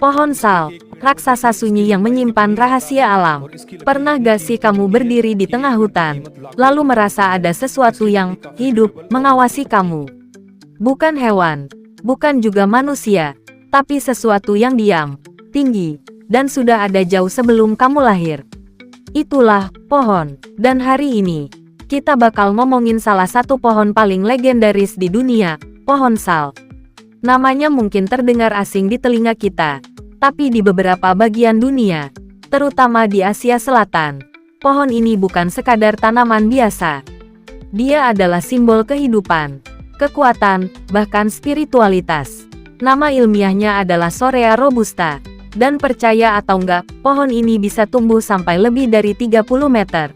Pohon sal, raksasa sunyi yang menyimpan rahasia alam. Pernah gak sih kamu berdiri di tengah hutan, lalu merasa ada sesuatu yang hidup mengawasi kamu? Bukan hewan, bukan juga manusia, tapi sesuatu yang diam, tinggi, dan sudah ada jauh sebelum kamu lahir. Itulah pohon, dan hari ini kita bakal ngomongin salah satu pohon paling legendaris di dunia, pohon sal. Namanya mungkin terdengar asing di telinga kita, tapi di beberapa bagian dunia, terutama di Asia Selatan, pohon ini bukan sekadar tanaman biasa. Dia adalah simbol kehidupan, kekuatan, bahkan spiritualitas. Nama ilmiahnya adalah Shorea robusta, dan percaya atau enggak, pohon ini bisa tumbuh sampai lebih dari 30 meter.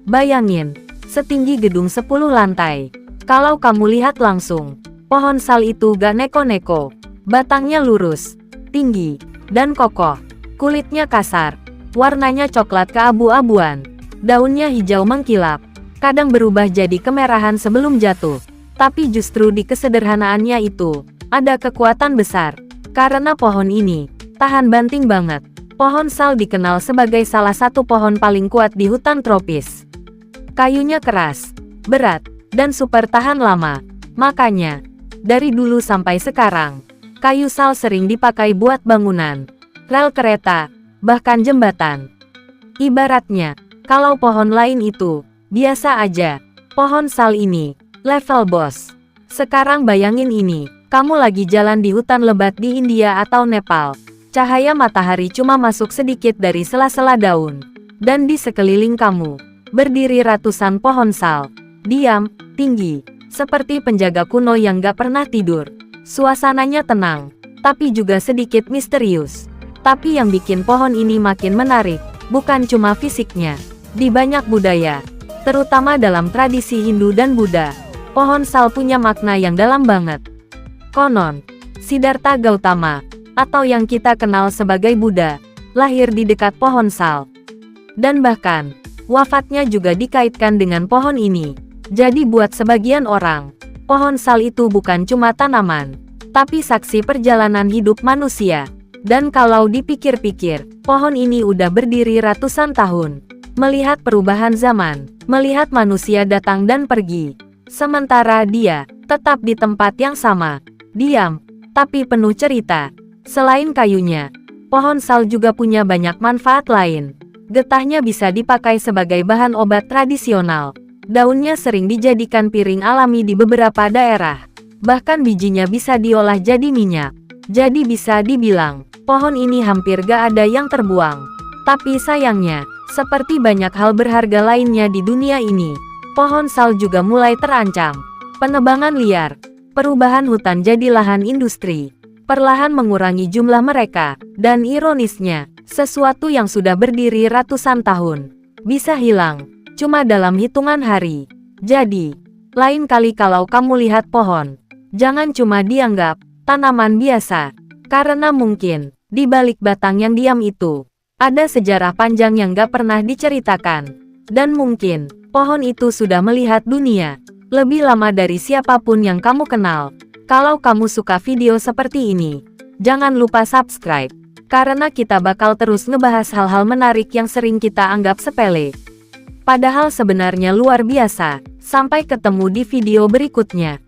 Bayangin, setinggi gedung 10 lantai. Kalau kamu lihat langsung, pohon sal itu gak neko-neko. Batangnya lurus, tinggi, dan kokoh. Kulitnya kasar, warnanya coklat keabu-abuan. Daunnya hijau mengkilap, kadang berubah jadi kemerahan sebelum jatuh. Tapi justru di kesederhanaannya itu, ada kekuatan besar. Karena pohon ini tahan banting banget. Pohon sal dikenal sebagai salah satu pohon paling kuat di hutan tropis. Kayunya keras, berat, dan super tahan lama. Makanya, dari dulu sampai sekarang, kayu sal sering dipakai buat bangunan, rel kereta, bahkan jembatan. Ibaratnya, kalau pohon lain itu biasa aja, pohon sal ini level boss. Sekarang bayangin ini, kamu lagi jalan di hutan lebat di India atau Nepal. Cahaya matahari cuma masuk sedikit dari sela-sela daun, dan di sekeliling kamu berdiri ratusan pohon sal, diam, tinggi, seperti penjaga kuno yang gak pernah tidur. Suasananya tenang, tapi juga sedikit misterius. Tapi yang bikin pohon ini makin menarik, bukan cuma fisiknya. Di banyak budaya, terutama dalam tradisi Hindu dan Buddha, pohon sal punya makna yang dalam banget. Konon, Siddhartha Gautama, atau yang kita kenal sebagai Buddha, lahir di dekat pohon sal. Dan bahkan, wafatnya juga dikaitkan dengan pohon ini. Jadi buat sebagian orang, pohon sal itu bukan cuma tanaman, tapi saksi perjalanan hidup manusia. Dan kalau dipikir-pikir, pohon ini udah berdiri ratusan tahun, melihat perubahan zaman, melihat manusia datang dan pergi. Sementara dia tetap di tempat yang sama, diam, tapi penuh cerita. Selain kayunya, pohon sal juga punya banyak manfaat lain. Getahnya bisa dipakai sebagai bahan obat tradisional. Daunnya sering dijadikan piring alami di beberapa daerah. Bahkan bijinya bisa diolah jadi minyak. Jadi bisa dibilang, pohon ini hampir gak ada yang terbuang. Tapi sayangnya, seperti banyak hal berharga lainnya di dunia ini, pohon sal juga mulai terancam. Penebangan liar, perubahan hutan jadi lahan industri, perlahan mengurangi jumlah mereka, dan ironisnya, sesuatu yang sudah berdiri ratusan tahun, bisa hilang, cuma dalam hitungan hari. Jadi, lain kali kalau kamu lihat pohon, jangan cuma dianggap tanaman biasa, karena mungkin, di balik batang yang diam itu, ada sejarah panjang yang gak pernah diceritakan. Dan mungkin, pohon itu sudah melihat dunia, lebih lama dari siapapun yang kamu kenal. Kalau kamu suka video seperti ini, jangan lupa subscribe, karena kita bakal terus ngebahas hal-hal menarik yang sering kita anggap sepele. Padahal sebenarnya luar biasa. Sampai ketemu di video berikutnya.